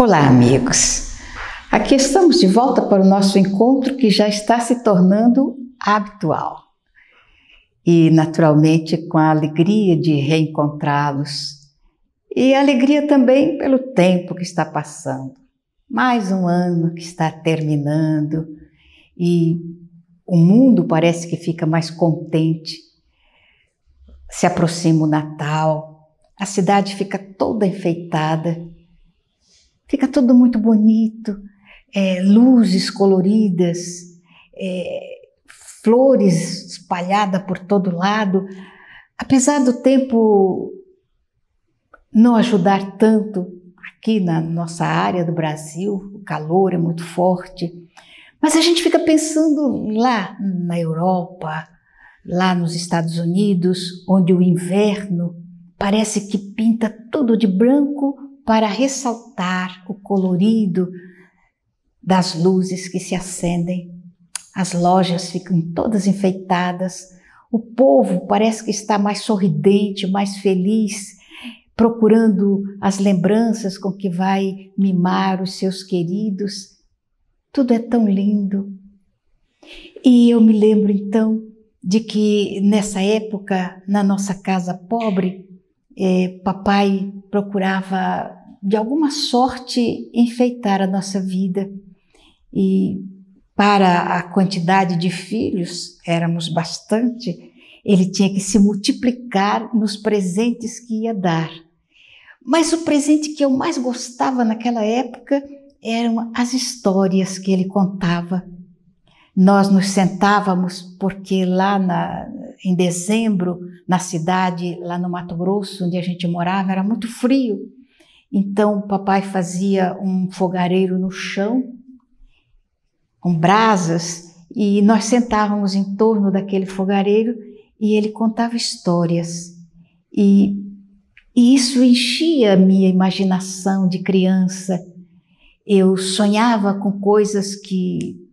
Olá, amigos! Aqui estamos de volta para o nosso encontro que já está se tornando habitual. E, naturalmente, com a alegria de reencontrá-los e a alegria também pelo tempo que está passando. Mais um ano que está terminando e o mundo parece que fica mais contente. Se aproxima o Natal, a cidade fica toda enfeitada. Fica tudo muito bonito, luzes coloridas, flores espalhadas por todo lado. Apesar do tempo não ajudar tanto aqui na nossa área do Brasil, o calor é muito forte, mas a gente fica pensando lá na Europa, lá nos Estados Unidos, onde o inverno parece que pinta tudo de branco, para ressaltar o colorido das luzes que se acendem. As lojas ficam todas enfeitadas, o povo parece que está mais sorridente, mais feliz, procurando as lembranças com que vai mimar os seus queridos. Tudo é tão lindo. E eu me lembro então de que nessa época, na nossa casa pobre, papai procurava de alguma sorte enfeitar a nossa vida e para a quantidade de filhos, éramos bastante, ele tinha que se multiplicar nos presentes que ia dar. Mas o presente que eu mais gostava naquela época eram as histórias que ele contava. Nós nos sentávamos porque lá em dezembro, na cidade, lá no Mato Grosso, onde a gente morava, era muito frio. Então, o papai fazia um fogareiro no chão, com brasas, e nós sentávamos em torno daquele fogareiro e ele contava histórias. E isso enchia a minha imaginação de criança. Eu sonhava com coisas que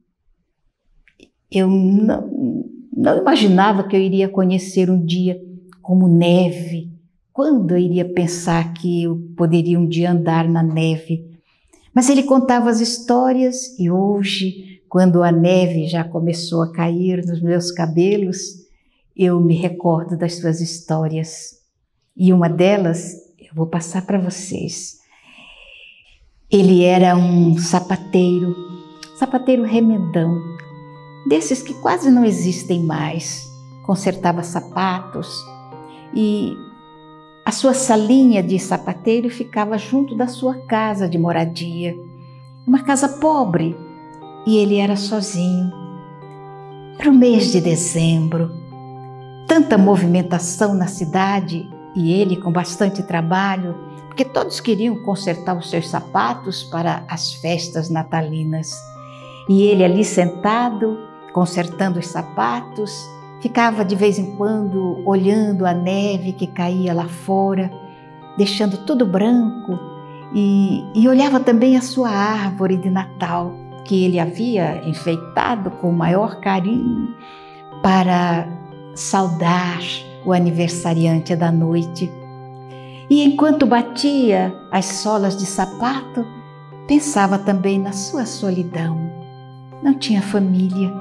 eu não imaginava que eu iria conhecer um dia, como neve. Quando eu iria pensar que eu poderia um dia andar na neve? Mas ele contava as histórias e hoje, quando a neve já começou a cair nos meus cabelos, eu me recordo das suas histórias. E uma delas eu vou passar para vocês. Ele era um sapateiro remendão, desses que quase não existem mais. Consertava sapatos e a sua salinha de sapateiro ficava junto da sua casa de moradia, uma casa pobre, e ele era sozinho. Era o mês de dezembro, tanta movimentação na cidade e ele com bastante trabalho, porque todos queriam consertar os seus sapatos para as festas natalinas. E ele ali sentado, consertando os sapatos, ficava de vez em quando olhando a neve que caía lá fora, deixando tudo branco, e olhava também a sua árvore de Natal, que ele havia enfeitado com o maior carinho para saudar o aniversariante da noite. E enquanto batia as solas de sapato, pensava também na sua solidão. Não tinha família,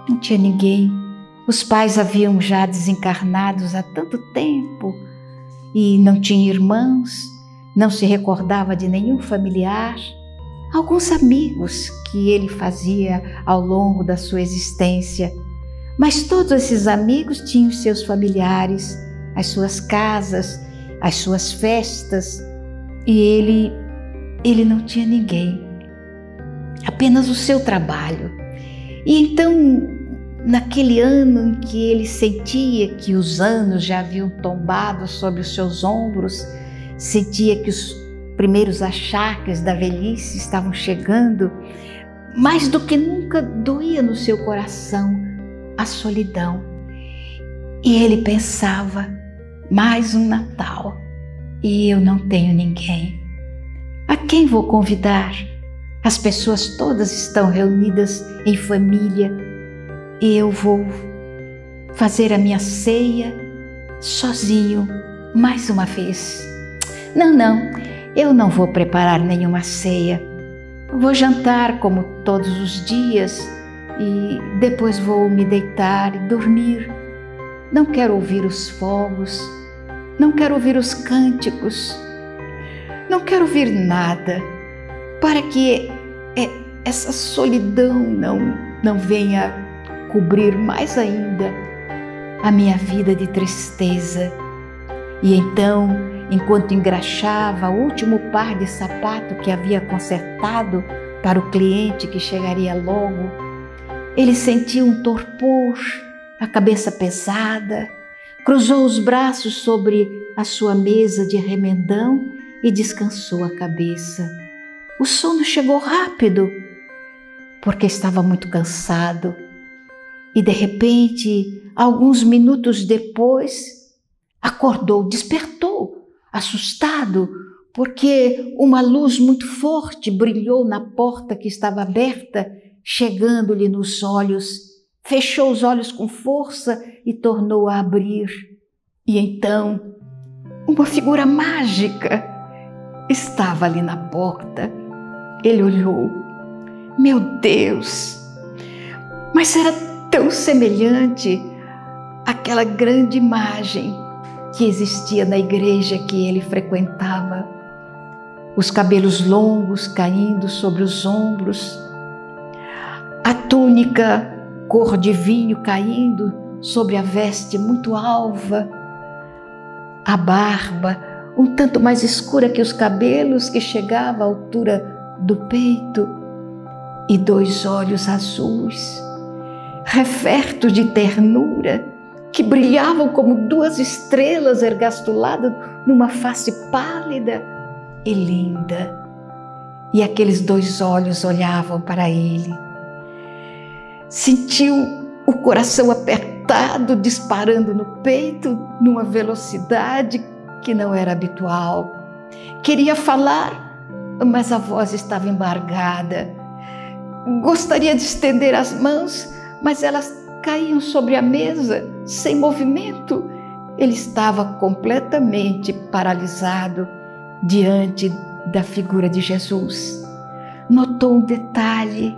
não tinha ninguém. Os pais haviam já desencarnados há tanto tempo e não tinha irmãos, não se recordava de nenhum familiar. Alguns amigos que ele fazia ao longo da sua existência, mas todos esses amigos tinham seus familiares, as suas casas, as suas festas, e ele não tinha ninguém, apenas o seu trabalho. E então, naquele ano em que ele sentia que os anos já haviam tombado sobre os seus ombros, sentia que os primeiros achaques da velhice estavam chegando, mais do que nunca doía no seu coração a solidão. E ele pensava, mais um Natal e eu não tenho ninguém. A quem vou convidar? As pessoas todas estão reunidas em família e eu vou fazer a minha ceia sozinho mais uma vez. Não, eu não vou preparar nenhuma ceia. Vou jantar como todos os dias e depois vou me deitar e dormir. Não quero ouvir os fogos, não quero ouvir os cânticos, não quero ouvir nada, para que essa solidão não venha cobrir mais ainda a minha vida de tristeza. E então, enquanto engraxava o último par de sapato que havia consertado para o cliente que chegaria logo, ele sentiu um torpor, a cabeça pesada, cruzou os braços sobre a sua mesa de remendão e descansou a cabeça. O sono chegou rápido, porque estava muito cansado. E de repente, alguns minutos depois, acordou, despertou, assustado, porque uma luz muito forte brilhou na porta que estava aberta, chegando-lhe nos olhos. Fechou os olhos com força e tornou a abrir. E então, uma figura mágica estava ali na porta. Ele olhou. Meu Deus! Mas era tão semelhante àquela grande imagem que existia na igreja que ele frequentava. Os cabelos longos caindo sobre os ombros, a túnica cor de vinho caindo sobre a veste muito alva, a barba um tanto mais escura que os cabelos, que chegava à altura do peito, e 2 olhos azuis, refertos de ternura, que brilhavam como 2 estrelas ergastuladas numa face pálida e linda. E aqueles 2 olhos olhavam para ele. Sentiu o coração apertado, disparando no peito, numa velocidade que não era habitual. Queria falar, mas a voz estava embargada. Gostaria de estender as mãos, mas elas caíam sobre a mesa, sem movimento. Ele estava completamente paralisado diante da figura de Jesus. Notou um detalhe: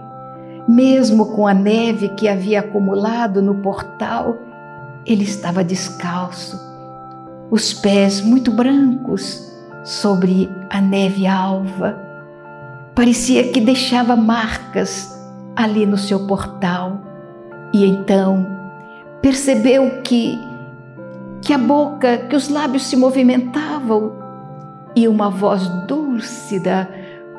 mesmo com a neve que havia acumulado no portal, ele estava descalço, os pés muito brancos sobre a neve alva. Parecia que deixava marcas ali no seu portal. E então percebeu que a boca, que os lábios se movimentavam e uma voz dúlcida,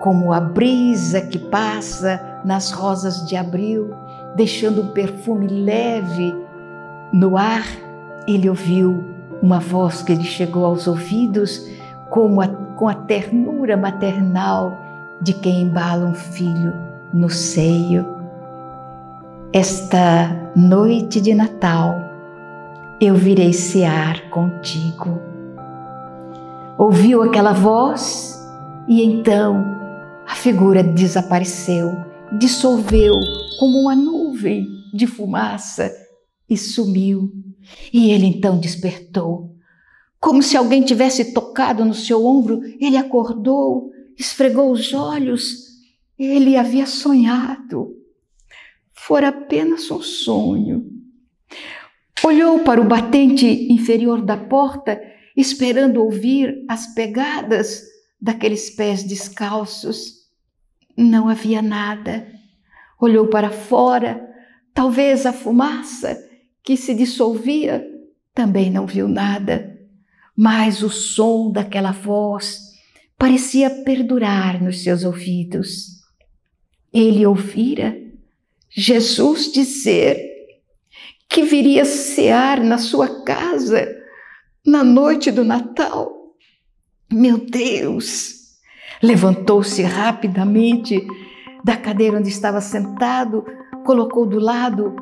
como a brisa que passa nas rosas de abril, deixando um perfume leve no ar. Ele ouviu uma voz que lhe chegou aos ouvidos com a ternura maternal de quem embala um filho no seio. Esta noite de Natal eu virei cear contigo. Ouviu aquela voz e então a figura desapareceu, dissolveu como uma nuvem de fumaça e sumiu. E ele então despertou. Como se alguém tivesse tocado no seu ombro, ele acordou, esfregou os olhos. Ele havia sonhado. Fora apenas um sonho. Olhou para o batente inferior da porta, esperando ouvir as pegadas daqueles pés descalços. Não havia nada. Olhou para fora, talvez a fumaça que se dissolvia, também não viu nada. Mas o som daquela voz parecia perdurar nos seus ouvidos. Ele ouvira Jesus dizer que viria cear na sua casa na noite do Natal. Meu Deus! Levantou-se rapidamente da cadeira onde estava sentado, colocou do lado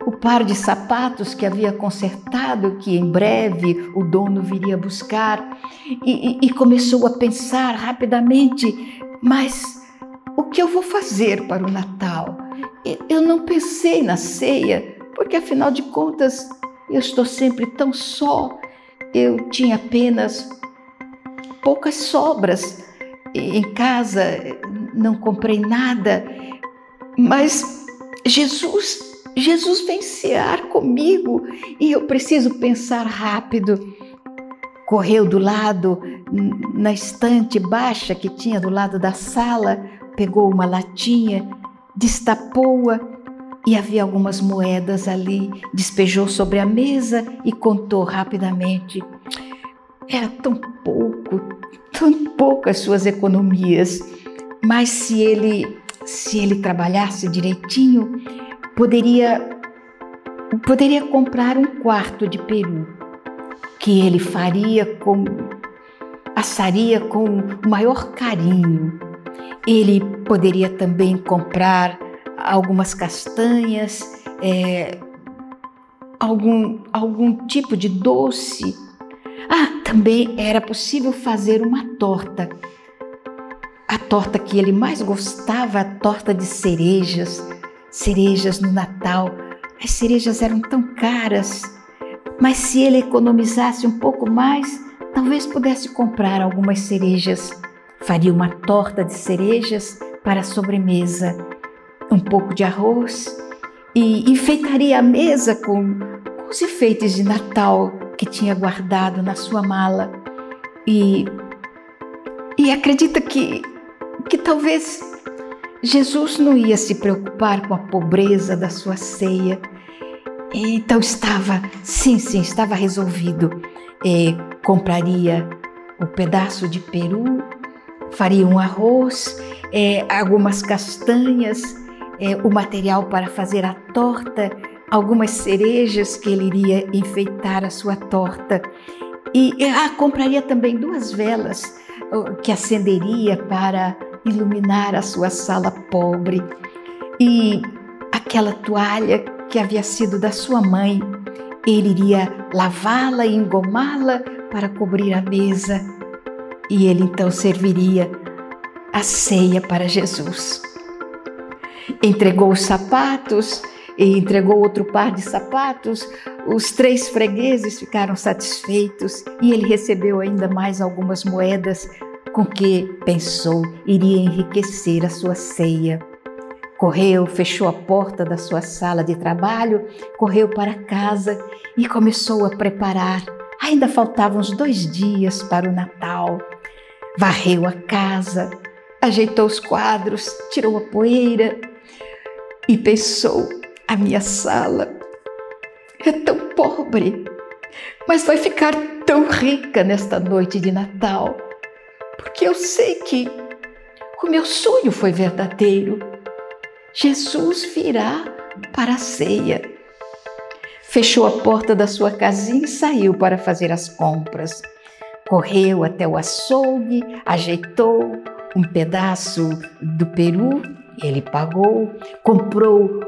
o par de sapatos que havia consertado, que em breve o dono viria buscar, e começou a pensar rapidamente: mas o que eu vou fazer para o Natal? Eu não pensei na ceia, porque afinal de contas eu estou sempre tão só. Eu tinha apenas poucas sobras em casa, não comprei nada, mas Jesus vem cear comigo e eu preciso pensar rápido. Correu do lado, na estante baixa que tinha do lado da sala, pegou uma latinha, destapou-a e havia algumas moedas ali, despejou sobre a mesa e contou rapidamente. Era tão pouco as suas economias, mas se ele trabalhasse direitinho, poderia comprar um quarto de peru, que ele assaria com o maior carinho. Ele poderia também comprar algumas castanhas, algum tipo de doce. Também era possível fazer uma torta. A torta que ele mais gostava, a torta de cerejas no Natal. As cerejas eram tão caras, mas se ele economizasse um pouco mais, talvez pudesse comprar algumas cerejas. Faria uma torta de cerejas para a sobremesa, um pouco de arroz e enfeitaria a mesa com os enfeites de Natal que tinha guardado na sua mala. E acredita que talvez Jesus não ia se preocupar com a pobreza da sua ceia. Então estava resolvido. Compraria um pedaço de peru, faria um arroz, algumas castanhas, o material para fazer a torta, algumas cerejas que ele iria enfeitar a sua torta. E compraria também 2 velas que acenderia para iluminar a sua sala pobre. E aquela toalha que havia sido da sua mãe, ele iria lavá-la e engomá-la para cobrir a mesa. E ele então serviria a ceia para Jesus. Entregou os sapatos e entregou outro par de sapatos. Os 3 fregueses ficaram satisfeitos e ele recebeu ainda mais algumas moedas com que pensou iria enriquecer a sua ceia. Correu, fechou a porta da sua sala de trabalho, correu para casa e começou a preparar. Ainda faltavam uns 2 dias para o Natal. Varreu a casa, ajeitou os quadros, tirou a poeira e pensou: a minha sala é tão pobre, mas vai ficar tão rica nesta noite de Natal, porque eu sei que o meu sonho foi verdadeiro. Jesus virá para a ceia. Fechou a porta da sua casinha e saiu para fazer as compras. Correu até o açougue, ajeitou um pedaço do peru, ele pagou, comprou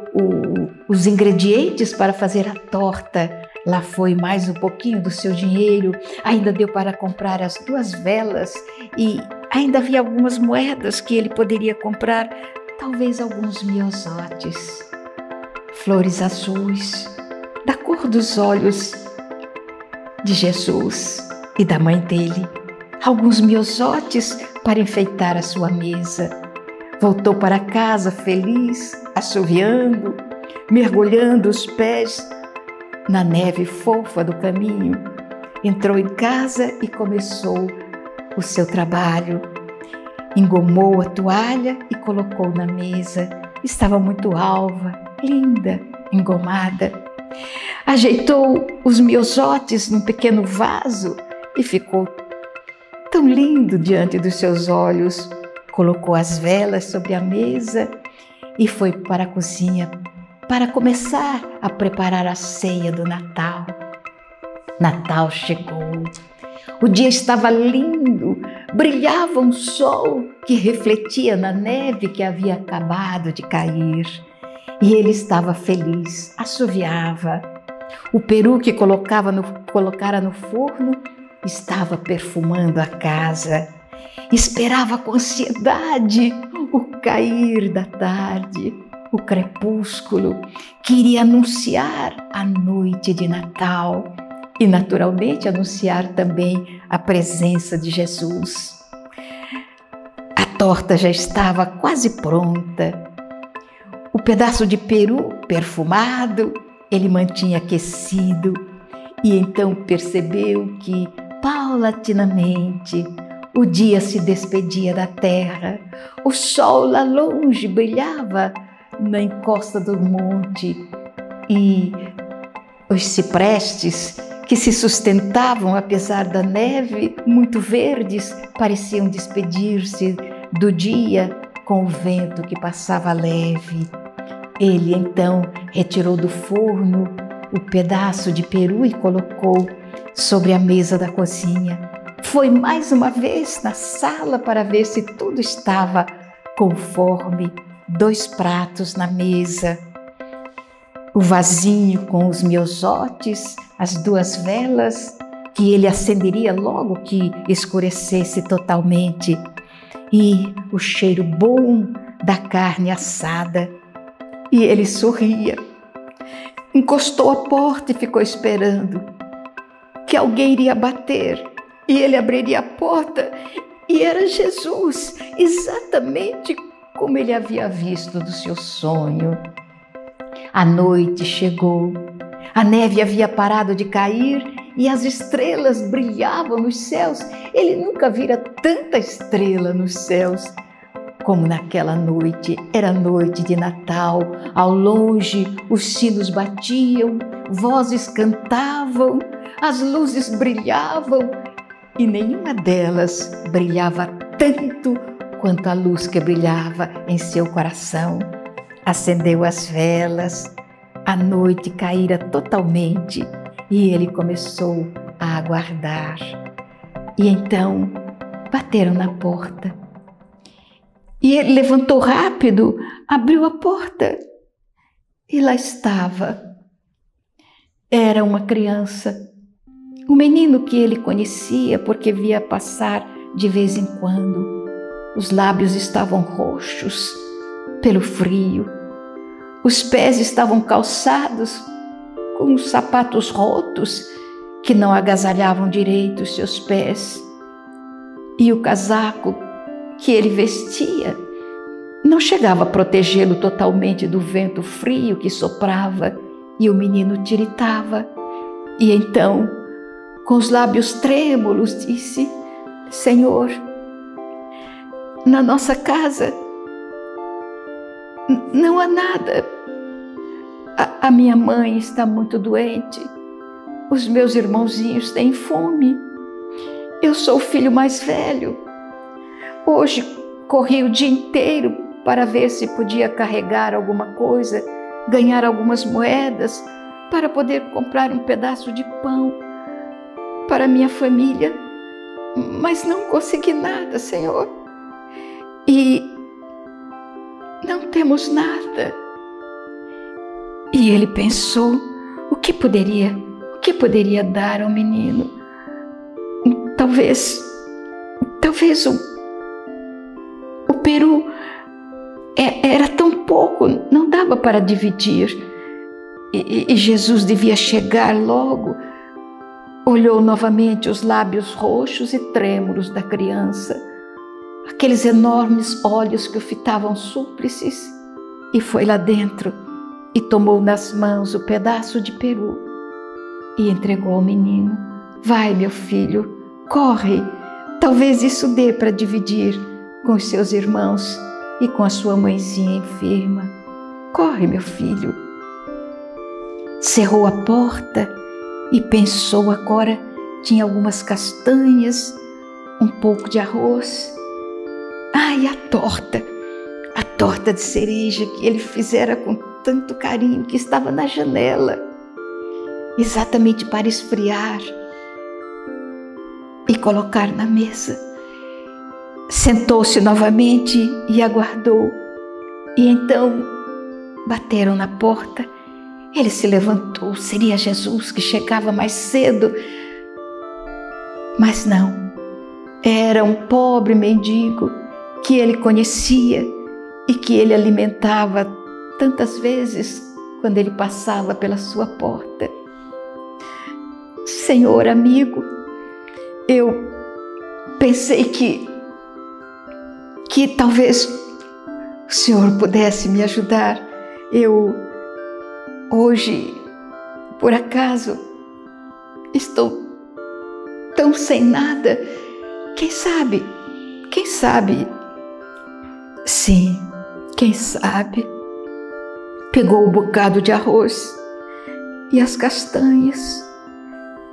os ingredientes para fazer a torta. Lá foi mais um pouquinho do seu dinheiro, ainda deu para comprar as 2 velas e ainda havia algumas moedas que ele poderia comprar, talvez alguns miosotes, flores azuis, da cor dos olhos de Jesus e da mãe dele, alguns miosotes para enfeitar a sua mesa. Voltou para casa feliz, assoviando, mergulhando os pés na neve fofa do caminho. Entrou em casa e começou o seu trabalho. Engomou a toalha e colocou na mesa. Estava muito alva, linda, engomada. Ajeitou os miosotes num pequeno vaso e ficou tão lindo diante dos seus olhos. Colocou as velas sobre a mesa e foi para a cozinha para começar a preparar a ceia do Natal. Natal chegou. O dia estava lindo, brilhava um sol que refletia na neve que havia acabado de cair. E ele estava feliz, assoviava. O peru que colocara no forno estava perfumando a casa. Esperava com ansiedade o cair da tarde, o crepúsculo que iria anunciar a noite de Natal e, naturalmente, anunciar também a presença de Jesus. A torta já estava quase pronta. O pedaço de peru perfumado ele mantinha aquecido e então percebeu que, paulatinamente, o dia se despedia da terra. O sol lá longe brilhava na encosta do monte e os ciprestes que se sustentavam apesar da neve, muito verdes, pareciam despedir-se do dia com o vento que passava leve. Ele então retirou do forno o pedaço de peru e colocou sobre a mesa da cozinha. Foi mais uma vez na sala para ver se tudo estava conforme. 2 pratos na mesa, o vasinho com os miosotes, as 2 velas que ele acenderia logo que escurecesse totalmente, e o cheiro bom da carne assada. E ele sorria, encostou a porta e ficou esperando que alguém iria bater, e ele abriria a porta e era Jesus, exatamente como ele havia visto do seu sonho. A noite chegou, a neve havia parado de cair e as estrelas brilhavam nos céus. Ele nunca vira tanta estrela nos céus como naquela noite. Era noite de Natal. Ao longe, os sinos batiam, vozes cantavam, as luzes brilhavam e nenhuma delas brilhava tanto quanto a luz que brilhava em seu coração. Acendeu as velas, a noite caíra totalmente e ele começou a aguardar. E então bateram na porta. E ele levantou rápido, abriu a porta e lá estava. Era uma criança, um menino que ele conhecia porque via passar de vez em quando. Os lábios estavam roxos pelo frio. Os pés estavam calçados com os sapatos rotos que não agasalhavam direito os seus pés. E o casaco que ele vestia não chegava a protegê-lo totalmente do vento frio que soprava, e o menino tiritava. E então, com os lábios trêmulos, disse: Senhor, na nossa casa não há nada. A minha mãe está muito doente. Os meus irmãozinhos têm fome. Eu sou o filho mais velho. Hoje corri o dia inteiro para ver se podia carregar alguma coisa, ganhar algumas moedas para poder comprar um pedaço de pão para minha família, mas não consegui nada, Senhor. E não temos nada. E ele pensou, o que poderia dar ao menino? Talvez o peru era tão pouco, não dava para dividir. E Jesus devia chegar logo. Olhou novamente os lábios roxos e trêmulos da criança, aqueles enormes olhos que o fitavam súplices, e foi lá dentro e tomou nas mãos o pedaço de peru e entregou ao menino. Vai, meu filho, corre, talvez isso dê para dividir com os seus irmãos e com a sua mãezinha enferma. Corre, meu filho. Cerrou a porta e pensou, agora tinha algumas castanhas, um pouco de arroz. E a torta de cereja que ele fizera com tanto carinho, que estava na janela, exatamente para esfriar e colocar na mesa. Sentou-se novamente e aguardou. E então bateram na porta. Ele se levantou, seria Jesus que chegava mais cedo. Mas não, era um pobre mendigo que ele conhecia e que ele alimentava tantas vezes quando ele passava pela sua porta. Senhor amigo, eu pensei que que talvez o Senhor pudesse me ajudar. Eu, hoje, por acaso, estou tão sem nada. Quem sabe, sim, quem sabe, pegou o bocado de arroz e as castanhas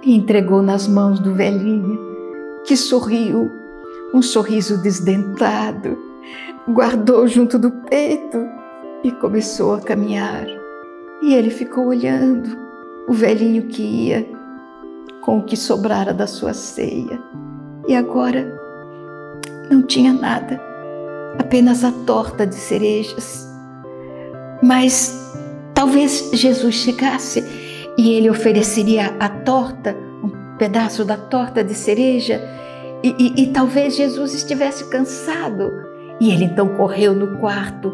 e entregou nas mãos do velhinho, que sorriu, um sorriso desdentado, guardou junto do peito e começou a caminhar. E ele ficou olhando o velhinho que ia com o que sobrara da sua ceia. E agora não tinha nada, apenas a torta de cerejas. Mas talvez Jesus chegasse e ele ofereceria a torta, um pedaço da torta de cereja, e talvez Jesus estivesse cansado. E ele então correu no quarto.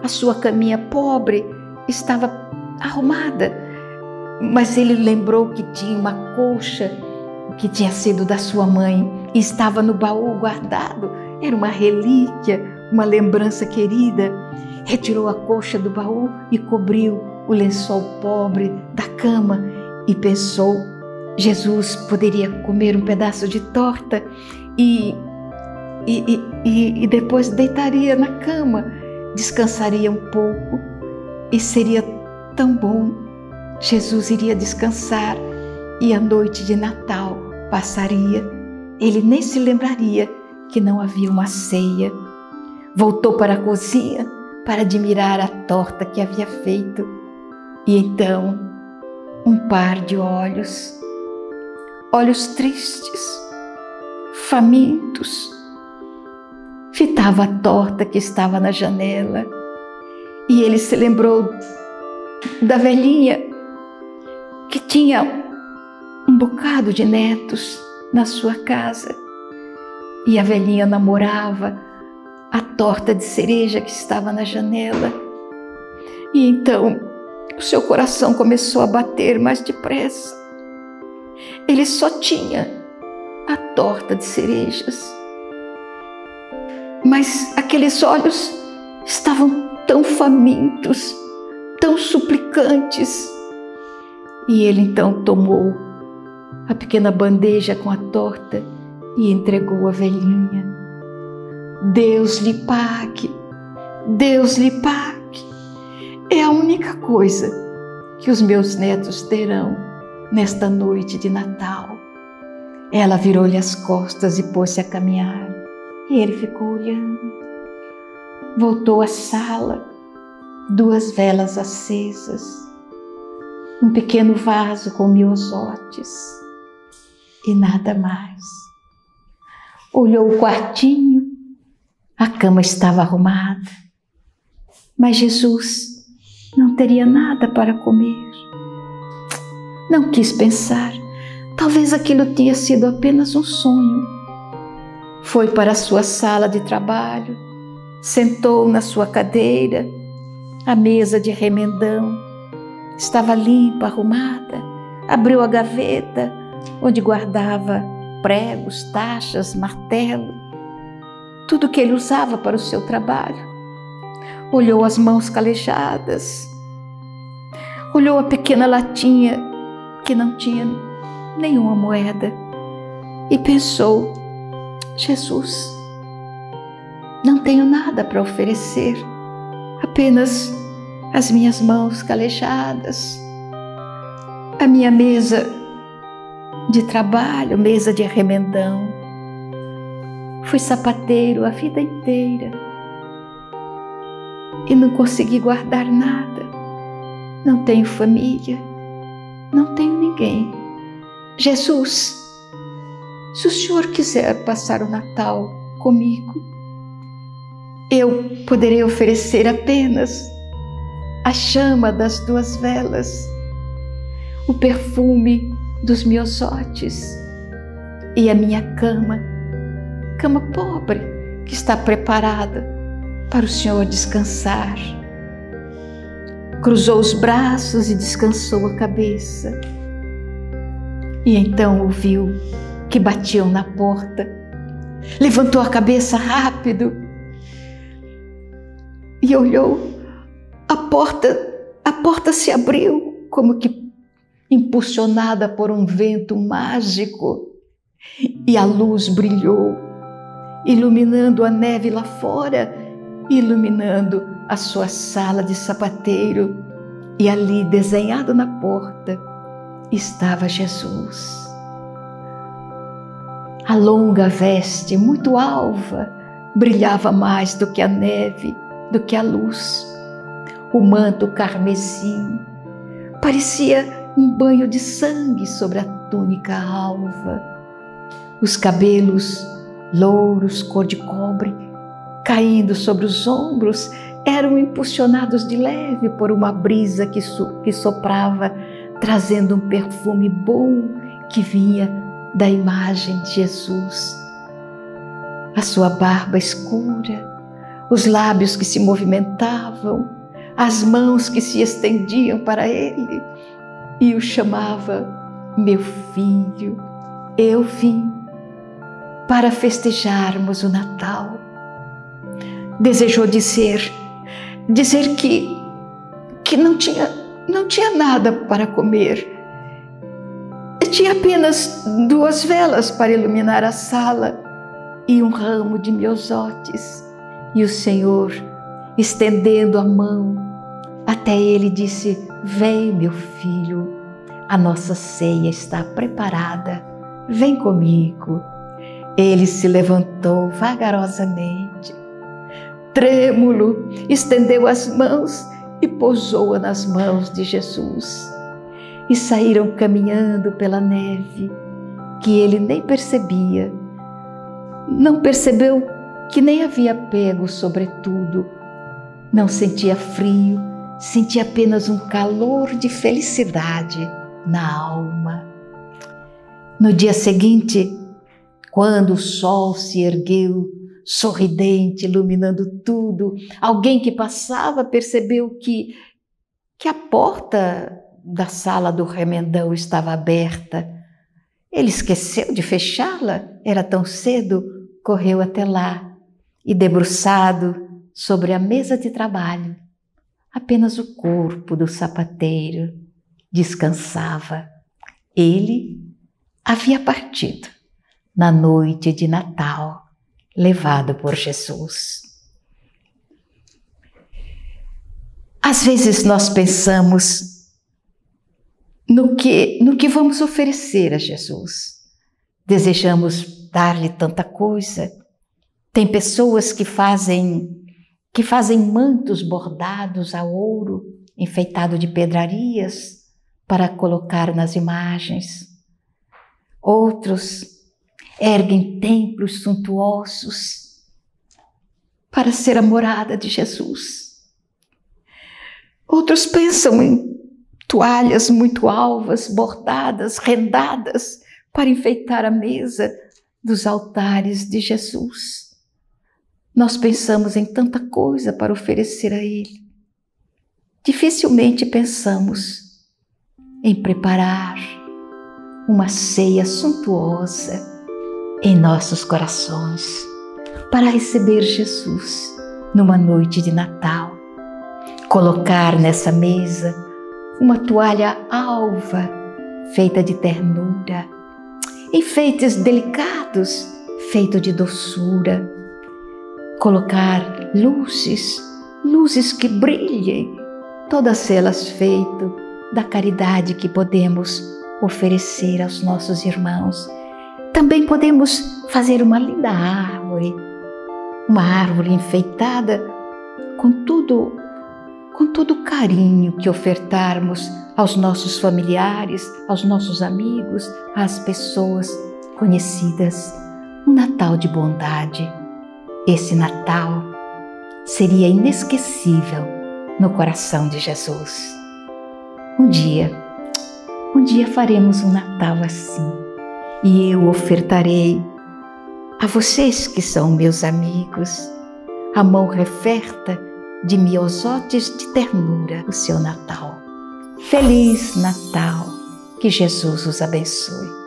A sua caminha pobre estava arrumada, mas ele lembrou que tinha uma colcha que tinha sido da sua mãe e estava no baú guardado. Era uma relíquia, uma lembrança querida. Retirou a colcha do baú e cobriu o lençol pobre da cama e pensou: Jesus poderia comer um pedaço de torta e depois deitaria na cama, descansaria um pouco e seria tão bom. Jesus iria descansar e a noite de Natal passaria. Ele nem se lembraria que não havia uma ceia. Voltou para a cozinha para admirar a torta que havia feito. E então, um par de olhos tristes, famintos, fitava a torta que estava na janela. E ele se lembrou da velhinha que tinha um bocado de netos na sua casa. E a velhinha namorava a torta de cereja que estava na janela. E então o seu coração começou a bater mais depressa. Ele só tinha a torta de cerejas. Mas aqueles olhos estavam tão famintos, tão suplicantes. E ele então tomou a pequena bandeja com a torta e entregou à velhinha. Deus lhe pague, Deus lhe pague. É a única coisa que os meus netos terão nesta noite de Natal. Ela virou-lhe as costas e pôs-se a caminhar. E ele ficou olhando. Voltou à sala, 2 velas acesas, um pequeno vaso com miosotes e nada mais. Olhou o quartinho, a cama estava arrumada, mas Jesus não teria nada para comer. Não quis pensar, talvez aquilo tenha sido apenas um sonho. Foi para a sua sala de trabalho, sentou na sua cadeira, a mesa de remendão estava limpa, arrumada, abriu a gaveta onde guardava pregos, tachas, martelo, tudo que ele usava para o seu trabalho. Olhou as mãos calejadas, olhou a pequena latinha que não tinha nenhuma moeda e pensou: Jesus, não tenho nada para oferecer, apenas as minhas mãos calejadas, a minha mesa de trabalho, mesa de remendão. Fui sapateiro a vida inteira e não consegui guardar nada. Não tenho família, não tenho ninguém. Jesus, se o Senhor quiser passar o Natal comigo, eu poderei oferecer apenas a chama das 2 velas, o perfume dos miosotes e a minha cama pobre que está preparada para o Senhor descansar. Cruzou os braços e descansou a cabeça. E então ouviu que batiam na porta. Levantou a cabeça rápido e olhou, a porta se abriu, como que impulsionada por um vento mágico, e a luz brilhou, iluminando a neve lá fora, iluminando a sua sala de sapateiro, e ali, desenhado na porta, estava Jesus. A longa veste, muito alva, brilhava mais do que a neve, do que a luz. O manto carmesim parecia um banho de sangue sobre a túnica alva. Os cabelos louros, cor de cobre, caindo sobre os ombros, eram impulsionados de leve por uma brisa que soprava, trazendo um perfume bom que vinha da imagem de Jesus. A sua barba escura, os lábios que se movimentavam, as mãos que se estendiam para ele, e o chamava: meu filho, eu vim para festejarmos o Natal. Desejou dizer que não tinha nada para comer. Tinha apenas 2 velas para iluminar a sala e um ramo de miosotes. E o Senhor, estendendo a mão até ele, disse: vem, meu filho, a nossa ceia está preparada, vem comigo. Ele se levantou vagarosamente, trêmulo, estendeu as mãos e pousou-a nas mãos de Jesus. E saíram caminhando pela neve, que ele nem percebia. Não percebeu que nem havia pego sobretudo. Não sentia frio, sentia apenas um calor de felicidade na alma. No dia seguinte, quando o sol se ergueu, sorridente, iluminando tudo, alguém que passava percebeu que a porta da sala do remendão estava aberta. Ele esqueceu de fechá-la, era tão cedo, correu até lá e, debruçado sobre a mesa de trabalho, apenas o corpo do sapateiro descansava. Ele havia partido na noite de Natal, levado por Jesus. Às vezes nós pensamos no que vamos oferecer a Jesus. Desejamos dar-lhe tanta coisa. Tem pessoas que fazem mantos bordados a ouro, enfeitado de pedrarias, para colocar nas imagens. Outros erguem templos suntuosos para ser a morada de Jesus. Outros pensam em toalhas muito alvas, bordadas, rendadas, para enfeitar a mesa dos altares de Jesus. Nós pensamos em tanta coisa para oferecer a Ele. Dificilmente pensamos em preparar uma ceia suntuosa em nossos corações para receber Jesus numa noite de Natal. Colocar nessa mesa uma toalha alva, feita de ternura, enfeites delicados, feito de doçura. Colocar luzes que brilhem, todas elas feitas da caridade que podemos oferecer aos nossos irmãos. Também podemos fazer uma linda árvore, uma árvore enfeitada com todo o carinho que ofertarmos aos nossos familiares, aos nossos amigos, às pessoas conhecidas. Um Natal de bondade. Esse Natal seria inesquecível no coração de Jesus. Um dia faremos um Natal assim, e eu ofertarei a vocês que são meus amigos a mão referta de miosotes de ternura, o seu Natal. Feliz Natal, que Jesus os abençoe.